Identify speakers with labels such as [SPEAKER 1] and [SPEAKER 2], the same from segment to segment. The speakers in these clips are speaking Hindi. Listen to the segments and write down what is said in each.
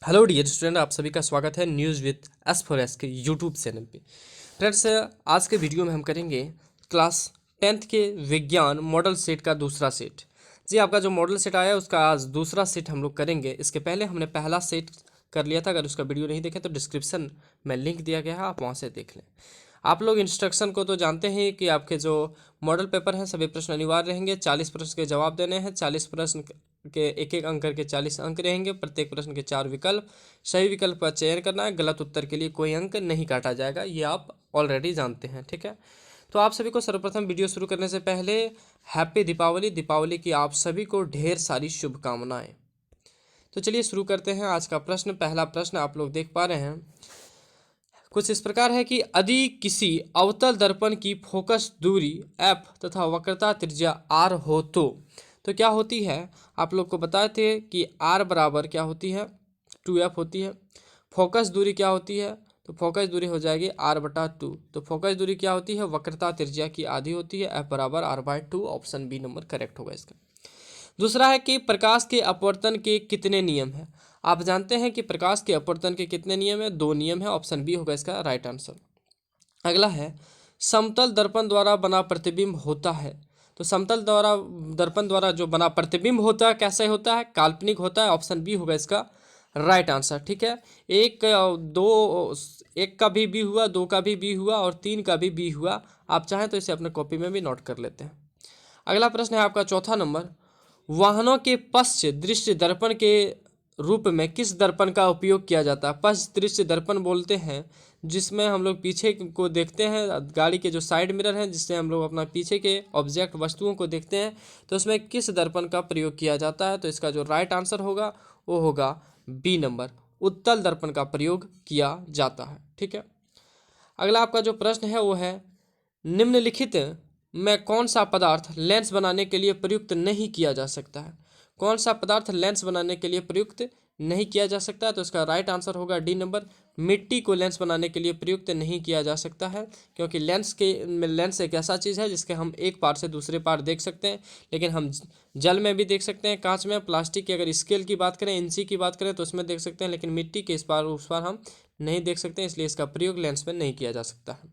[SPEAKER 1] हेलो डियर स्टूडेंट, आप सभी का स्वागत है न्यूज़ विद एस के यूट्यूब चैनल पे। फ्रेंड्स, आज के वीडियो में हम करेंगे क्लास 10th के विज्ञान मॉडल सेट का दूसरा सेट। जी, आपका जो मॉडल सेट आया है उसका आज दूसरा सेट हम लोग करेंगे। इसके पहले हमने पहला सेट कर लिया था। अगर उसका वीडियो नहीं देखे तो डिस्क्रिप्शन में लिंक दिया गया है, आप वहाँ से देख लें। आप लोग इंस्ट्रक्शन को तो जानते हैं कि आपके जो मॉडल पेपर हैं सभी प्रश्न अनिवार्य रहेंगे। 40 प्रश्न के जवाब देने हैं। 40 प्रश्न के एक एक अंक करके 40 अंक रहेंगे। प्रत्येक प्रश्न के 4 विकल्प, सही विकल्प का चयन करना है। गलत उत्तर के लिए कोई अंक नहीं काटा जाएगा, ये आप ऑलरेडी जानते हैं। ठीक है, तो आप सभी को सर्वप्रथम वीडियो शुरू करने से पहले हैप्पी दीपावली। दीपावली की आप सभी को ढेर सारी शुभकामनाएं। तो चलिए शुरू करते हैं आज का प्रश्न। पहला प्रश्न आप लोग देख पा रहे हैं, कुछ इस प्रकार है कि यदि किसी अवतल दर्पण की फोकस दूरी f तथा वक्रता त्रिज्या r हो तो क्या होती है। आप लोग को बताए थे कि r बराबर क्या होती है, 2f होती है। फोकस दूरी क्या होती है, तो फोकस दूरी हो जाएगी r/2। तो फोकस दूरी क्या होती है, वक्रता त्रिज्या की आधी होती है। f बराबर r/2। Option B number correct होगा इसका। दूसरा है कि प्रकाश के अपवर्तन के कितने नियम हैं। आप जानते हैं कि प्रकाश के अपवर्तन के कितने नियम हैं, 2 नियम हैं। ऑप्शन बी होगा इसका राइट आंसर। अगला है, समतल दर्पण द्वारा बना प्रतिबिंब होता है। तो समतल द्वारा दर्पण द्वारा जो बना प्रतिबिंब होता है कैसे होता है, काल्पनिक होता है। ऑप्शन बी होगा इसका राइट आंसर। ठीक है, एक का भी हुआ, 2 का भी हुआ और 3 का भी हुआ। आप चाहें तो इसे अपने कॉपी में भी नोट कर लेते हैं। अगला प्रश्न है आपका चौथा नंबर, वाहनों के पश्च दृश्य दर्पण के रूप में किस दर्पण का उपयोग किया जाता है। पश्च दृश्य दर्पण बोलते हैं जिसमें हम लोग पीछे को देखते हैं, गाड़ी के जो साइड मिरर हैं जिससे हम लोग अपना पीछे के ऑब्जेक्ट वस्तुओं को देखते हैं, तो उसमें किस दर्पण का प्रयोग किया जाता है। तो इसका जो राइट आंसर होगा वो होगा बी नंबर, उत्तल दर्पण का प्रयोग किया जाता है। ठीक है, अगला आपका जो प्रश्न है वो है, निम्नलिखित में कौन सा पदार्थ लेंस बनाने के लिए प्रयुक्त नहीं किया जा सकता है। कौन सा पदार्थ लेंस बनाने के लिए प्रयुक्त नहीं किया जा सकता है। तो इसका राइट आंसर होगा डी नंबर, मिट्टी को लेंस बनाने के लिए प्रयुक्त नहीं किया जा सकता है। क्योंकि लेंस एक ऐसा चीज़ है जिसके हम एक पार से दूसरे पार देख सकते हैं, लेकिन हम जल में भी देख सकते हैं, कांच में, प्लास्टिक की अगर स्केल की बात करें, इंची की बात करें तो उसमें देख सकते हैं, लेकिन मिट्टी के इस पार उस पार हम नहीं देख सकते हैं, इसलिए इसका प्रयोग लेंस में नहीं किया जा सकता है।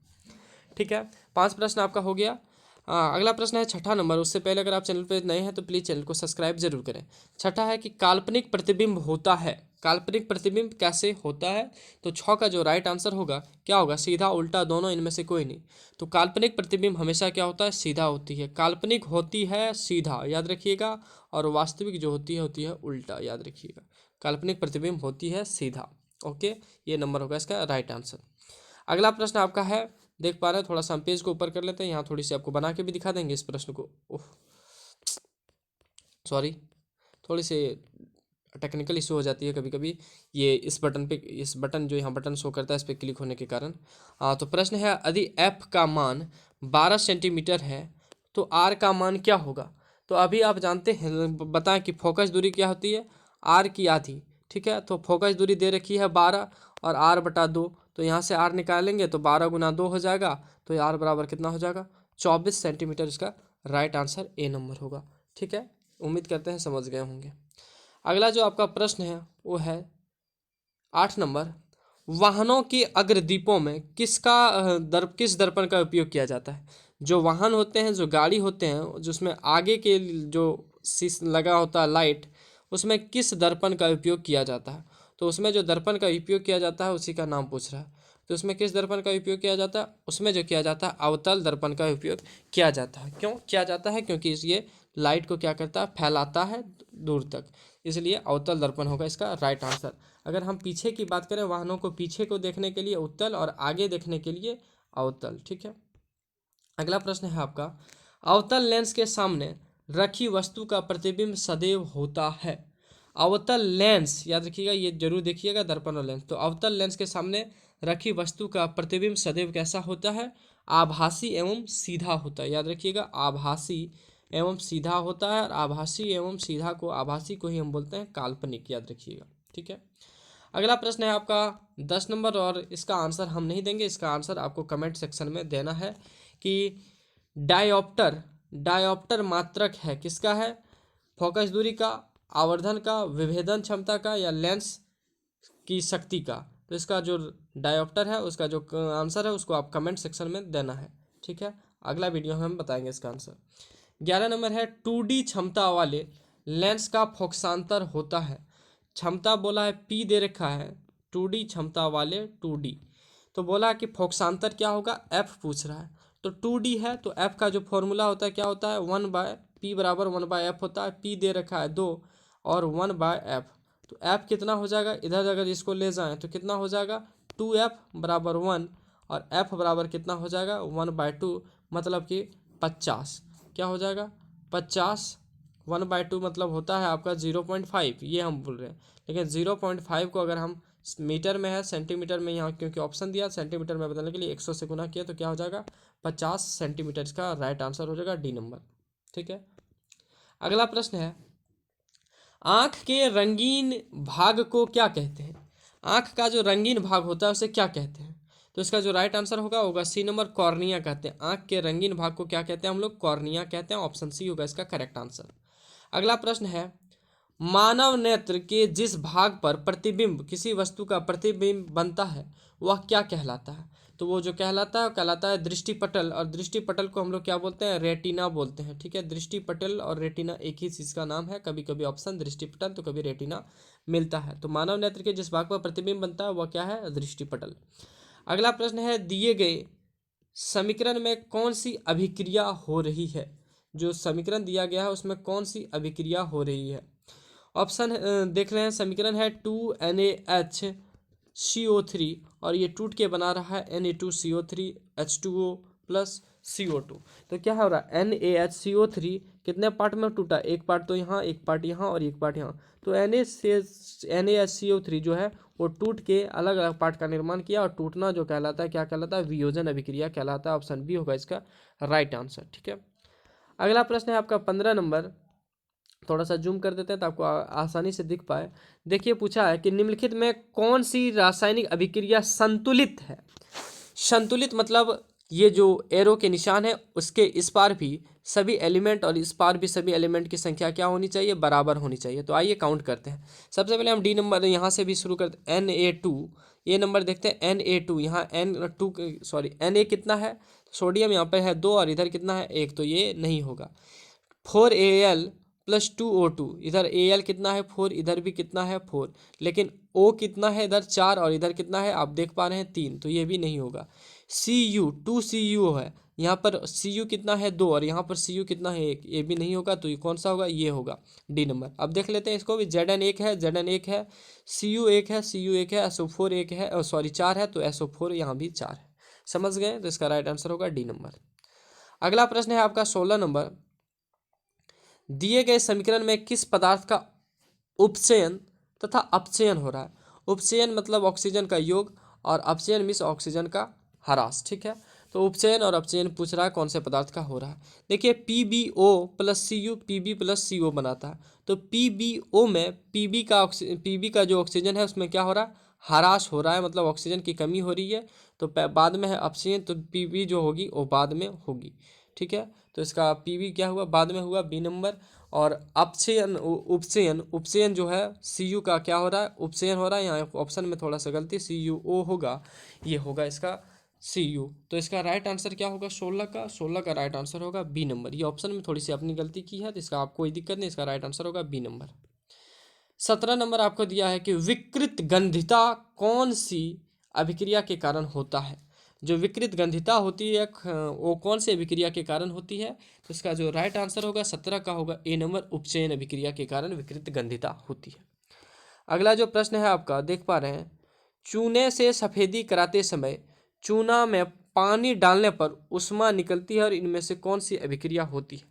[SPEAKER 1] ठीक है, 5 प्रश्न आपका हो गया। अगला प्रश्न है छठा नंबर। उससे पहले अगर आप चैनल पर नए हैं तो प्लीज़ चैनल को सब्सक्राइब जरूर करें। छठा है कि काल्पनिक प्रतिबिंब होता है। काल्पनिक प्रतिबिंब कैसे होता है, तो 6 का जो राइट आंसर होगा क्या होगा, सीधा उल्टा दोनों, इनमें से कोई नहीं। तो काल्पनिक प्रतिबिंब हमेशा क्या होता है, सीधा होती है। काल्पनिक होती है सीधा, याद रखिएगा, और वास्तविक जो होती है उल्टा, याद रखिएगा। काल्पनिक प्रतिबिंब होती है सीधा। ओके, ये नंबर होगा इसका राइट आंसर। अगला प्रश्न आपका है, देख पा रहे हैं, थोड़ा सा हम पेज को ऊपर कर लेते हैं, यहाँ थोड़ी सी आपको बना के भी दिखा देंगे इस प्रश्न को। ओह सॉरी, थोड़ी सी टेक्निकल इशू हो जाती है कभी कभी, ये इस बटन पे, इस बटन जो यहाँ बटन शो करता है इस पर क्लिक होने के कारण। तो प्रश्न है, यदि एफ का मान 12 सेंटीमीटर है तो आर का मान क्या होगा। तो अभी आप जानते हैं, बताएं कि फोकस दूरी क्या होती है, आर की आधी। ठीक है, तो फोकस दूरी दे रखी है 12 और r/2, तो यहाँ से r निकालेंगे तो 12 गुना 2 हो जाएगा, तो r बराबर कितना हो जाएगा, 24 सेंटीमीटर। इसका राइट आंसर ए नंबर होगा। ठीक है, उम्मीद करते हैं समझ गए होंगे। अगला जो आपका प्रश्न है वो है 8 नंबर, वाहनों के अग्रदीपों में किस दर्पण का उपयोग किया जाता है। जो वाहन होते हैं, जो गाड़ी होते हैं, जिसमें आगे के जो शीश लगा होता है लाइट, उसमें किस दर्पण का उपयोग किया जाता है। तो उसमें जो दर्पण का उपयोग किया जाता है उसी का नाम पूछ रहा है। तो उसमें किस दर्पण का उपयोग किया जाता है, उसमें जो किया जाता है अवतल दर्पण का उपयोग किया जाता है। क्यों किया जाता है, क्योंकि ये लाइट को क्या करता है, फैलाता है दूर तक, इसलिए अवतल दर्पण होगा इसका राइट आंसर। अगर हम पीछे की बात करें, वाहनों को पीछे को देखने के लिए उत्तल और आगे देखने के लिए अवतल। ठीक है, अगला प्रश्न है आपका, अवतल लेंस के सामने रखी वस्तु का प्रतिबिंब सदैव होता है। अवतल लेंस, याद रखिएगा, ये जरूर देखिएगा, दर्पण और लेंस। तो अवतल लेंस के सामने रखी वस्तु का प्रतिबिंब सदैव कैसा होता है, आभासी एवं सीधा होता है। याद रखिएगा, आभासी एवं सीधा होता है, और आभासी एवं सीधा को, आभासी को ही हम बोलते हैं काल्पनिक, याद रखिएगा। ठीक है, अगला प्रश्न है आपका 10 नंबर, और इसका आंसर हम नहीं देंगे, इसका आंसर आपको कमेंट सेक्शन में देना है कि डायोप्टर, डायोप्टर मात्रक है किसका है, फोकस दूरी का, आवर्धन का, विभेदन क्षमता का, या लेंस की शक्ति का। तो इसका जो डायोप्टर है उसका जो आंसर है उसको आप कमेंट सेक्शन में देना है, ठीक है। अगला वीडियो में हम बताएंगे इसका आंसर। 11 नंबर है 2D क्षमता वाले लेंस का फोकसांतर होता है। क्षमता बोला है पी दे रखा है, 2D क्षमता वाले 2D, तो बोला कि फोकसांतर क्या होगा, एफ पूछ रहा है। तो 2D है तो एफ का जो फॉर्मूला होता है क्या होता है, 1/p बराबर 1/f होता है। पी दे रखा है 2 और 1/f, तो एफ कितना हो जाएगा, इधर अगर इसको ले जाएं तो कितना हो जाएगा 2f बराबर 1 और f बराबर कितना हो जाएगा 1/2, मतलब कि 50। क्या हो जाएगा 50, 1/2 मतलब होता है आपका 0.5, ये हम बोल रहे हैं। लेकिन 0.5 को अगर हम मीटर में है, सेंटीमीटर में यहाँ क्योंकि ऑप्शन दिया सेंटीमीटर में बदलने के लिए 100 से गुना किया तो क्या हो जाएगा 50 सेंटीमीटर। इसका राइट आंसर हो जाएगा डी नंबर, ठीक है। अगला प्रश्न है आँख के रंगीन भाग को क्या कहते हैं। आँख का जो रंगीन भाग होता है उसे क्या कहते हैं। तो इसका जो राइट आंसर होगा सी नंबर, कॉर्निया कहते हैं। आँख के रंगीन भाग को क्या कहते हैं हम लोग, कॉर्निया कहते हैं। ऑप्शन सी होगा इसका करेक्ट आंसर। अगला प्रश्न है मानव नेत्र के जिस भाग पर प्रतिबिंब, किसी वस्तु का प्रतिबिंब बनता है वह क्या कहलाता है। तो वो जो कहलाता है वो कहलाता है दृष्टिपटल, और दृष्टिपटल को हम लोग क्या बोलते हैं, रेटिना बोलते हैं, ठीक है। दृष्टिपटल और रेटिना एक ही चीज़ का नाम है, कभी कभी ऑप्शन दृष्टिपटल तो कभी रेटिना मिलता है। तो मानव नेत्र के जिस भाग पर प्रतिबिंब बनता है वह क्या है, दृष्टिपटल। अगला प्रश्न है दिए गए समीकरण में कौन सी अभिक्रिया हो रही है। जो समीकरण दिया गया है उसमें कौन सी अभिक्रिया हो रही है। ऑप्शन देख रहे हैं, समीकरण है 2NaHCO3 और ये टूट के बना रहा है Na2CO3 H2O प्लस CO2। तो क्या हो रहा है NaHCO3 कितने पार्ट में टूटा, एक पार्ट तो यहाँ, एक पार्ट यहाँ और एक पार्ट यहाँ। तो NaHCO3 जो है वो टूट के अलग अलग पार्ट का निर्माण किया, और टूटना जो कहलाता है क्या कहलाता है, वियोजन अभिक्रिया कहलाता है। ऑप्शन बी होगा इसका राइट आंसर, ठीक है। अगला प्रश्न है आपका 15 नंबर, थोड़ा सा जूम कर देते हैं तो आपको आसानी से दिख पाए। देखिए पूछा है कि निम्नलिखित में कौन सी रासायनिक अभिक्रिया संतुलित है। संतुलित मतलब ये जो एरो के निशान है उसके इस पार भी सभी एलिमेंट और इस पार भी सभी एलिमेंट की संख्या क्या होनी चाहिए, बराबर होनी चाहिए। तो आइए काउंट करते हैं। सबसे पहले हम डी नंबर यहाँ से भी शुरू करते हैं, Na2 ये नंबर देखते हैं। Na2 यहाँ Na कितना है, सोडियम यहाँ पे है 2 और इधर कितना है 1, तो ये नहीं होगा। 4Al प्लस 2O2, इधर Al कितना है 4, इधर भी कितना है 4, लेकिन O कितना है इधर 4 और इधर कितना है आप देख पा रहे हैं 3, तो ये भी नहीं होगा। Cu है, यहाँ पर Cu कितना है 2 और यहाँ पर Cu कितना है 1, ये भी नहीं होगा। तो ये कौन सा होगा, ये होगा डी नंबर। अब देख लेते हैं इसको भी, Zn एक है, Zn एक है, Cu एक है, Cu एक है, SO4 एक है, 4 है, तो SO4 यहाँ भी 4 है। समझ गए, तो इसका राइट आंसर होगा डी नंबर। अगला प्रश्न है आपका 16 नंबर, दिए गए समीकरण में किस पदार्थ का उपचयन तथा अपचयन हो रहा है। उपचयन मतलब ऑक्सीजन का योग और अपचयन मीन्स ऑक्सीजन का ह्रास, ठीक है। तो उपचयन और अपचयन पूछ रहा है कौन से पदार्थ का हो रहा है। देखिए PbO plus Cu Pb plus CO बनाता है। तो PbO में Pb का जो ऑक्सीजन है उसमें क्या हो रहा है, ह्रास हो रहा है, मतलब ऑक्सीजन की कमी हो रही है। तो बाद में है अपचयन, तो Pb जो होगी वो बाद में होगी, ठीक है। तो इसका Pb क्या हुआ, बाद में हुआ, बी नंबर। और अपचयन उपचयन जो है Cu का क्या हो रहा है, उपचयन हो रहा है। यहाँ ऑप्शन में थोड़ा सा गलती, CuO होगा, ये होगा इसका Cu। तो इसका राइट आंसर क्या होगा, 16 का राइट आंसर होगा बी नंबर। ये ऑप्शन में थोड़ी सी अपनी गलती की है, तो इसका आप कोई दिक्कत नहीं, इसका राइट आंसर होगा बी नंबर। 17 नंबर आपको दिया है कि विकृत गंधिता कौन सी अभिक्रिया के कारण होता है। जो विकृत गंधिता होती है वो कौन सी अभिक्रिया के कारण होती है। तो इसका जो राइट आंसर होगा 17 का होगा ए नंबर, उपचयन अभिक्रिया के कारण विकृत गंधिता होती है। अगला जो प्रश्न है आपका देख पा रहे हैं, चूने से सफेदी कराते समय चूना में पानी डालने पर उष्मा निकलती है और इनमें से कौन सी अभिक्रिया होती है।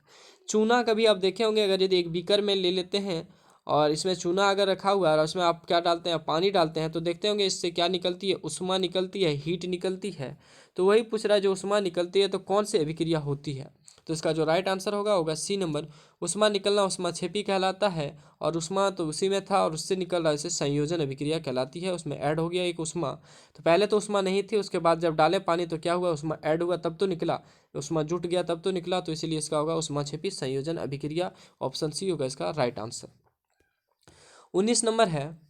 [SPEAKER 1] चूना कभी आप देखे होंगे, अगर यदि एक बीकर में ले लेते हैं और इसमें चूना अगर रखा हुआ है और उसमें आप क्या डालते हैं, पानी डालते हैं, तो देखते होंगे इससे क्या निकलती है, उष्मा निकलती है, हीट निकलती है। तो वही पूछ रहा है जो उष्मा निकलती है तो कौन सी अभिक्रिया होती है। तो इसका जो राइट आंसर होगा सी नंबर, उष्मा निकलना उष्माक्षेपी कहलाता है। और उष्मा तो उसी में था और उससे निकल रहा है, इसे संयोजन अभिक्रिया कहलाती है। उसमें ऐड हो गया एक उष्मा, तो पहले तो उष्मा नहीं थी, उसके बाद जब डाले पानी तो क्या हुआ, उष्मा ऐड हुआ तब तो निकला, उष्मा जुट गया तब तो निकला। तो इसीलिए इसका होगा उष्माक्षेपी संयोजन अभिक्रिया, ऑप्शन सी होगा इसका राइट आंसर। 19 नंबर है,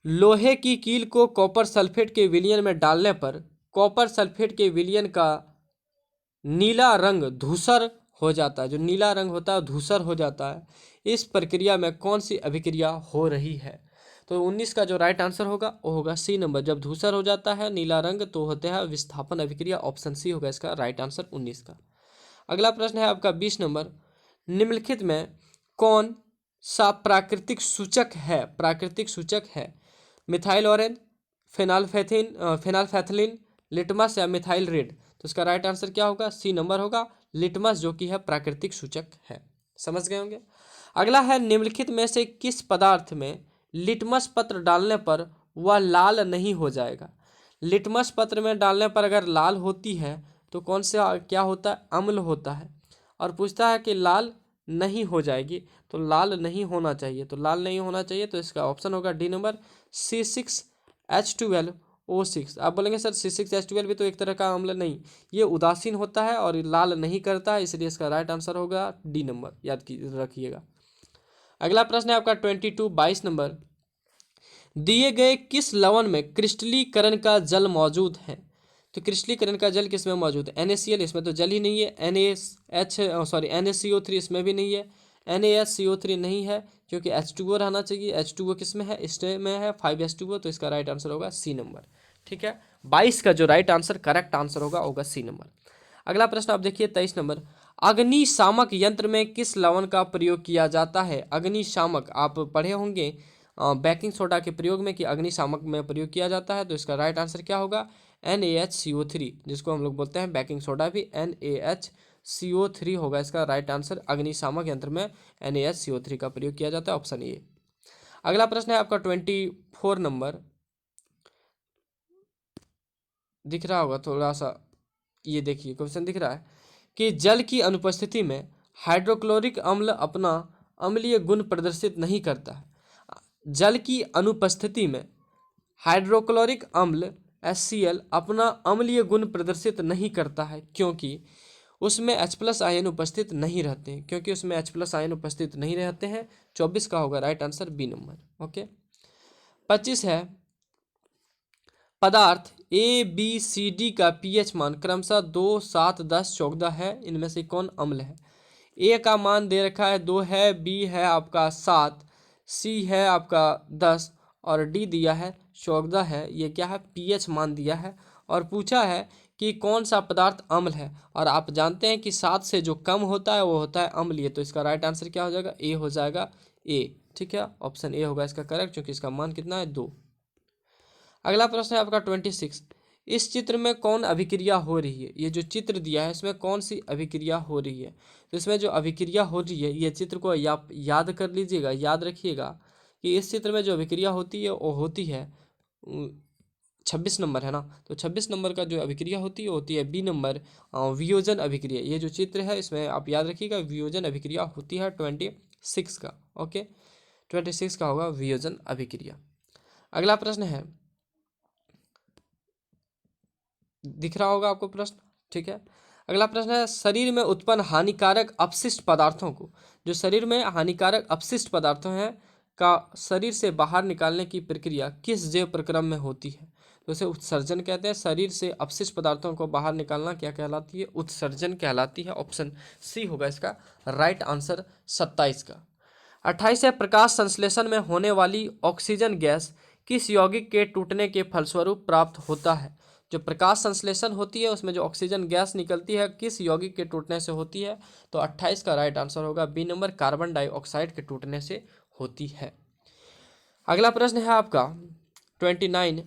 [SPEAKER 1] लोहे की कील को कॉपर सल्फेट के विलयन में डालने पर कॉपर सल्फेट के विलयन का नीला रंग धूसर हो जाता है। जो नीला रंग होता है धूसर हो जाता है। इस प्रक्रिया में कौन सी अभिक्रिया हो रही है? तो 19 का जो राइट आंसर होगा वो होगा सी नंबर। जब धूसर हो जाता है नीला रंग तो होता है विस्थापन अभिक्रिया। ऑप्शन सी होगा इसका राइट आंसर 19 का। अगला प्रश्न है आपका 20 नंबर। निम्नलिखित में कौन सा प्राकृतिक सूचक है? प्राकृतिक सूचक है मिथाइल ऑरेंज, फेनाल्फेथिलीन, लिटमस या मिथाइल रेड। तो इसका राइट आंसर क्या होगा? सी नंबर होगा लिटमस, जो कि है प्राकृतिक सूचक है। समझ गए होंगे। अगला है निम्नलिखित में से किस पदार्थ में लिटमस पत्र डालने पर वह लाल नहीं हो जाएगा? लिटमस पत्र में डालने पर अगर लाल होती है तो कौन सा क्या होता है? अम्ल होता है। और पूछता है कि लाल नहीं हो जाएगी तो लाल नहीं होना चाहिए। तो लाल नहीं होना चाहिए तो इसका ऑप्शन होगा डी नंबर C6H12O6। आप बोलेंगे सर C6H12 भी तो एक तरह का अम्ल। नहीं, ये उदासीन होता है और लाल नहीं करता है, इसलिए इसका राइट आंसर होगा डी नंबर। याद रखिएगा। अगला प्रश्न है आपका 22 नंबर। दिए गए किस लवण में क्रिस्टलीकरण का जल मौजूद है? तो क्रिस्टलीकरण का जल किसमें मौजूद है? NaCl, इसमें तो जल ही नहीं है। NaCO3 इसमें भी नहीं है। NaSCO3 नहीं है क्योंकि H2O रहना चाहिए। H2O किसमें है? इसमें है 5H2O। तो इसका राइट आंसर होगा सी नंबर। ठीक है, 22 का जो राइट आंसर करेक्ट आंसर होगा सी नंबर। अगला प्रश्न आप देखिए 23 नंबर। अग्निशामक यंत्र में किस लवण का प्रयोग किया जाता है? अग्निशामक आप पढ़े होंगे बेकिंग सोडा के प्रयोग में कि अग्निशामक में प्रयोग किया जाता है। तो इसका राइट आंसर क्या होगा? NaHCO3, जिसको हम लोग बोलते हैं बेकिंग सोडा भी NaHCO3 होगा इसका राइट आंसर। अग्निशामक यंत्र में NaHCO3 का प्रयोग किया जाता है। Option A. अगला प्रश्न है आपका 24 नंबर। दिख रहा होगा थोड़ा सा, ये देखिए क्वेश्चन दिख रहा है कि जल की अनुपस्थिति में हाइड्रोक्लोरिक अम्ल अपना अम्लीय गुण प्रदर्शित नहीं करता है। जल की अनुपस्थिति में हाइड्रोक्लोरिक अम्ल HCl अपना अम्लीय गुण प्रदर्शित नहीं करता है क्योंकि उसमें H+ आयन उपस्थित नहीं रहते हैं। क्योंकि उसमें H+ आयन उपस्थित नहीं रहते हैं। 24 का होगा right answer B number. Okay. 25 है पदार्थ ABCD का pH मान क्रमशः 2, 7, 10, 14 है। इनमें से कौन अम्ल है? A का मान दे रखा है 2 है, B है आपका 7, C है आपका 10 और D दिया है 14 है। ये क्या है? pH मान दिया है और पूछा है कि कौन सा पदार्थ अम्ल है। और आप जानते हैं कि 7 से जो कम होता है वो होता है अम्लीय। तो इसका राइट आंसर क्या हो जाएगा? ए हो जाएगा ए। ठीक है, ऑप्शन ए होगा इसका करेक्ट, क्योंकि इसका मान कितना है? 2। अगला प्रश्न है आपका 26। इस चित्र में कौन अभिक्रिया हो रही है? ये जो चित्र दिया है इसमें कौन सी अभिक्रिया हो रही है? तो इसमें जो अभिक्रिया हो रही है ये चित्र को याद कर लीजिएगा, याद रखिएगा कि इस चित्र में जो अभिक्रिया होती है वो होती है 26 नंबर है ना। तो 26 नंबर का जो अभिक्रिया होती है बी नंबर वियोजन अभिक्रिया। ये जो चित्र है इसमें आप याद रखिएगा वियोजन अभिक्रिया होती है 26 का। ओके, 26 का होगा वियोजन अभिक्रिया। अगला प्रश्न है, दिख रहा होगा आपको प्रश्न। ठीक है, अगला प्रश्न है शरीर में उत्पन्न हानिकारक अपशिष्ट पदार्थों को, जो शरीर में हानिकारक अपशिष्ट पदार्थों हैं का शरीर से बाहर निकालने की प्रक्रिया किस जैव प्रक्रम में होती है? तो इसे उत्सर्जन कहते हैं। शरीर से अपशिष्ट पदार्थों को बाहर निकालना क्या कहलाती है? उत्सर्जन कहलाती है। ऑप्शन सी होगा इसका राइट आंसर 27 का। 28 है प्रकाश संश्लेषण में होने वाली ऑक्सीजन गैस किस यौगिक के टूटने के फलस्वरूप प्राप्त होता है? जो प्रकाश संश्लेषण होती है उसमें जो ऑक्सीजन गैस निकलती है किस यौगिक के टूटने से होती है? तो 28 का राइट आंसर होगा बी नंबर, कार्बन डाइऑक्साइड के टूटने से होती है। अगला प्रश्न है आपका 29।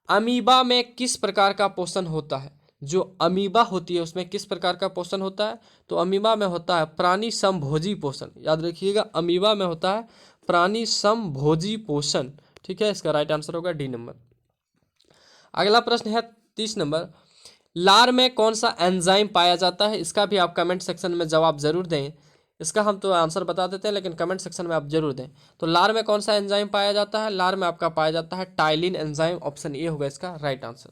[SPEAKER 1] अमीबा में किस प्रकार का पोषण होता है? जो अमीबा होती है उसमें किस प्रकार का पोषण होता है? तो अमीबा में होता है प्राणी समभोजी पोषण। याद रखिएगा अमीबा में होता है प्राणी समभोजी पोषण। ठीक है, इसका राइट आंसर होगा डी नंबर। अगला प्रश्न है 30 नंबर। लार में कौन सा एंजाइम पाया जाता है? इसका भी आप कमेंट सेक्शन में जवाब जरूर दें। इसका हम तो आंसर बता देते हैं लेकिन कमेंट सेक्शन में आप जरूर दें। तो लार में कौन सा एंजाइम पाया जाता है? लार में आपका पाया जाता है टाइलिन एंजाइम। ऑप्शन ए होगा इसका राइट आंसर।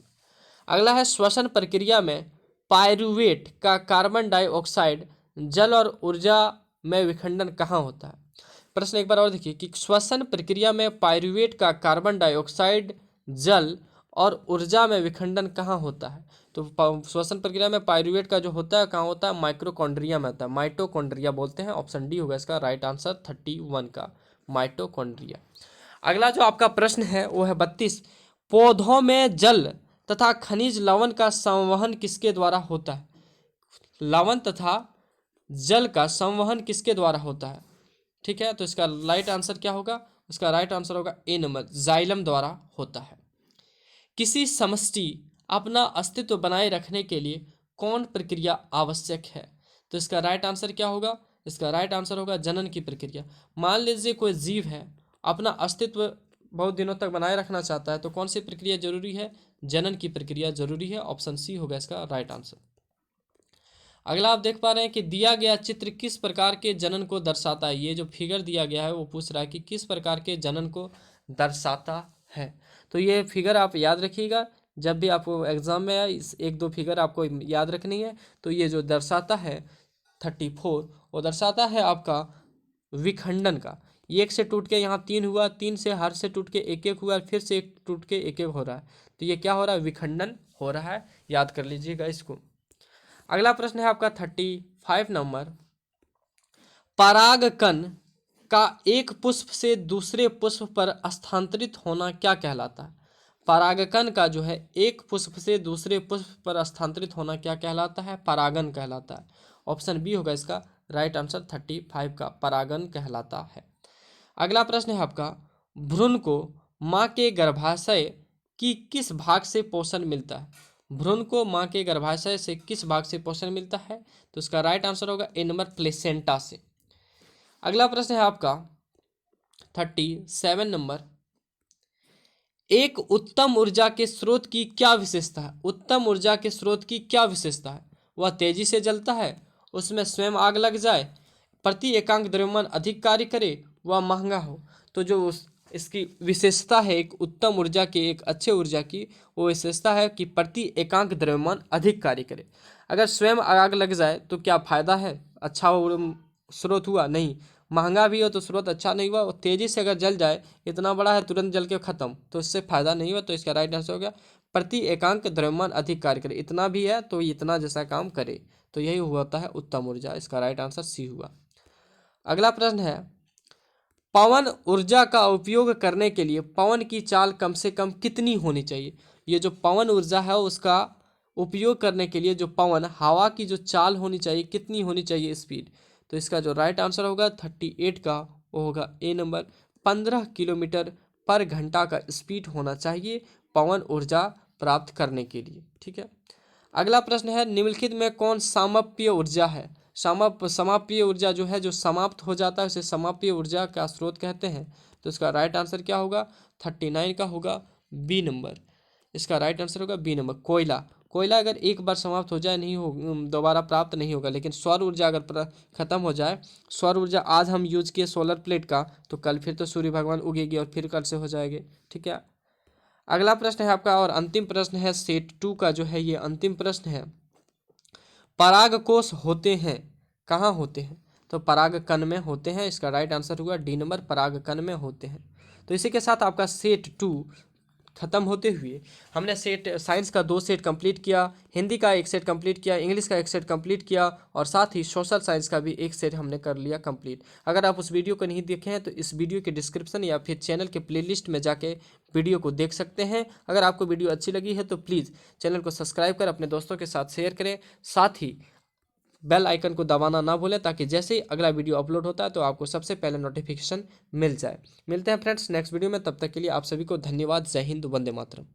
[SPEAKER 1] अगला है श्वसन प्रक्रिया में पायरुवेट का कार्बन डाइऑक्साइड जल और ऊर्जा में विखंडन कहाँ होता है? प्रश्न एक बार और देखिए कि श्वसन प्रक्रिया में पाइरूवेट का कार्बन डाइऑक्साइड, जल और ऊर्जा में विखंडन कहाँ होता है? तो श्वसन प्रक्रिया में पाइरूवेट का जो होता है कहाँ होता है? माइक्रोकॉन्ड्रिया में होता है, माइटोकॉन्ड्रिया बोलते हैं। ऑप्शन डी होगा इसका राइट आंसर 31 का, माइटोकॉन्ड्रिया। अगला जो आपका प्रश्न है वो है 32, पौधों में जल तथा खनिज लवण का संवहन किसके द्वारा होता है? लवण तथा जल का संवहन किसके द्वारा होता है? ठीक है, तो इसका राइट आंसर क्या होगा? इसका राइट आंसर होगा ए नंबर, जाइलम द्वारा होता है। किसी समष्टि अपना अस्तित्व बनाए रखने के लिए कौन प्रक्रिया आवश्यक है? तो इसका राइट आंसर क्या होगा? इसका राइट आंसर होगा जनन की प्रक्रिया। मान लीजिए कोई जीव है, अपना अस्तित्व बहुत दिनों तक बनाए रखना चाहता है, तो कौन सी प्रक्रिया जरूरी है? जनन की प्रक्रिया जरूरी है। ऑप्शन सी होगा इसका राइट आंसर। अगला आप देख पा रहे हैं कि दिया गया चित्र किस प्रकार के जनन को दर्शाता है? ये जो फिगर दिया गया है वो पूछ रहा है कि किस प्रकार के जनन को दर्शाता है। तो ये फिगर आप याद रखिएगा, जब भी आपको एग्जाम में आए इस एक दो फिगर आपको याद रखनी है। तो ये जो दर्शाता है 34, वो दर्शाता है आपका विखंडन का। एक से टूट के यहाँ 3 हुआ, 3 से हर से टूट के एक एक हुआ, फिर से एक टूट के एक एक हो रहा है। तो ये क्या हो रहा है? विखंडन हो रहा है, याद कर लीजिएगा इसको। अगला प्रश्न है आपका 35 नंबर, परागकण का एक पुष्प से दूसरे पुष्प पर स्थानांतरित होना क्या कहलाता है? परागकण का जो है एक पुष्प से दूसरे पुष्प पर स्थानांतरित होना क्या कहलाता है? परागन कहलाता है। ऑप्शन बी होगा इसका राइट आंसर 35 का, परागन कहलाता है। अगला प्रश्न है आपका, भ्रूण को माँ के गर्भाशय की किस भाग से पोषण मिलता है? भ्रूण को माँ के गर्भाशय से किस भाग से पोषण मिलता है? तो इसका राइट आंसर होगा ए नंबर, प्लेसेंटा से। अगला प्रश्न है आपका 37 नंबर, एक उत्तम ऊर्जा के स्रोत की क्या विशेषता है? उत्तम ऊर्जा के स्रोत की क्या विशेषता है? वह तेजी से जलता है, उसमें स्वयं आग लग जाए, प्रति एकांक द्रव्यमान अधिक कार्य करे, वह महंगा हो। तो जो इसकी विशेषता है एक उत्तम ऊर्जा की, एक अच्छे ऊर्जा की, वो विशेषता है कि प्रति एकांक द्रव्यमान अधिक कार्य करे। अगर स्वयं आग लग जाए तो क्या फायदा है? अच्छा स्रोत हुआ? नहीं। महंगा भी हो तो स्रोत अच्छा नहीं हुआ। और तेजी से अगर जल जाए, इतना बड़ा है तुरंत जल के खत्म, तो इससे फायदा नहीं हुआ। तो इसका राइट आंसर हो गया प्रति एकांक द्रव्यमान अधिक कार्य करे। इतना भी है तो इतना जैसा काम करे, तो यही होता है उत्तम ऊर्जा। इसका राइट आंसर सी हुआ। अगला प्रश्न है, पवन ऊर्जा का उपयोग करने के लिए पवन की चाल कम से कम कितनी होनी चाहिए? ये जो पवन ऊर्जा है उसका उपयोग करने के लिए जो पवन हवा की जो चाल होनी चाहिए, कितनी होनी चाहिए स्पीड? तो इसका जो राइट आंसर होगा 38 का, वो होगा ए नंबर, 15 किलोमीटर पर घंटा का स्पीड होना चाहिए पवन ऊर्जा प्राप्त करने के लिए। ठीक है। अगला प्रश्न है, निम्नलिखित में कौन समाप्य ऊर्जा है? समाप्य ऊर्जा जो है, जो समाप्त हो जाता है उसे समाप्य ऊर्जा का स्रोत कहते हैं। तो इसका राइट आंसर क्या होगा? 39 का होगा बी नंबर। इसका राइट आंसर होगा बी नंबर, कोयला। कोयला अगर एक बार समाप्त हो जाए नहीं हो, दोबारा प्राप्त नहीं होगा। लेकिन सौर ऊर्जा अगर खत्म हो जाए, सौर ऊर्जा आज हम यूज किए सोलर प्लेट का, तो कल फिर तो सूर्य भगवान उगेगी और फिर कल से हो जाएंगे। ठीक है। अगला प्रश्न है आपका और अंतिम प्रश्न है सेट 2 का, जो है ये अंतिम प्रश्न है। परागकोश होते हैं कहाँ होते हैं? तो परागकण में होते हैं। इसका राइट आंसर हुआ डी नंबर, परागकण में होते हैं। तो इसी के साथ आपका सेट 2 खत्म होते हुए हमने सेट साइंस का 2 सेट कंप्लीट किया, हिंदी का 1 सेट कंप्लीट किया, इंग्लिश का 1 सेट कंप्लीट किया, और साथ ही सोशल साइंस का भी 1 सेट हमने कर लिया कंप्लीट। अगर आप उस वीडियो को नहीं देखे हैं तो इस वीडियो के डिस्क्रिप्शन या फिर चैनल के प्लेलिस्ट में जाके वीडियो को देख सकते हैं। अगर आपको वीडियो अच्छी लगी है तो प्लीज़ चैनल को सब्सक्राइब कर अपने दोस्तों के साथ शेयर करें, साथ ही बेल आइकन को दबाना ना भूलें, ताकि जैसे ही अगला वीडियो अपलोड होता है तो आपको सबसे पहले नोटिफिकेशन मिल जाए। मिलते हैं फ्रेंड्स नेक्स्ट वीडियो में, तब तक के लिए आप सभी को धन्यवाद। जय हिंद, वंदे मातरम।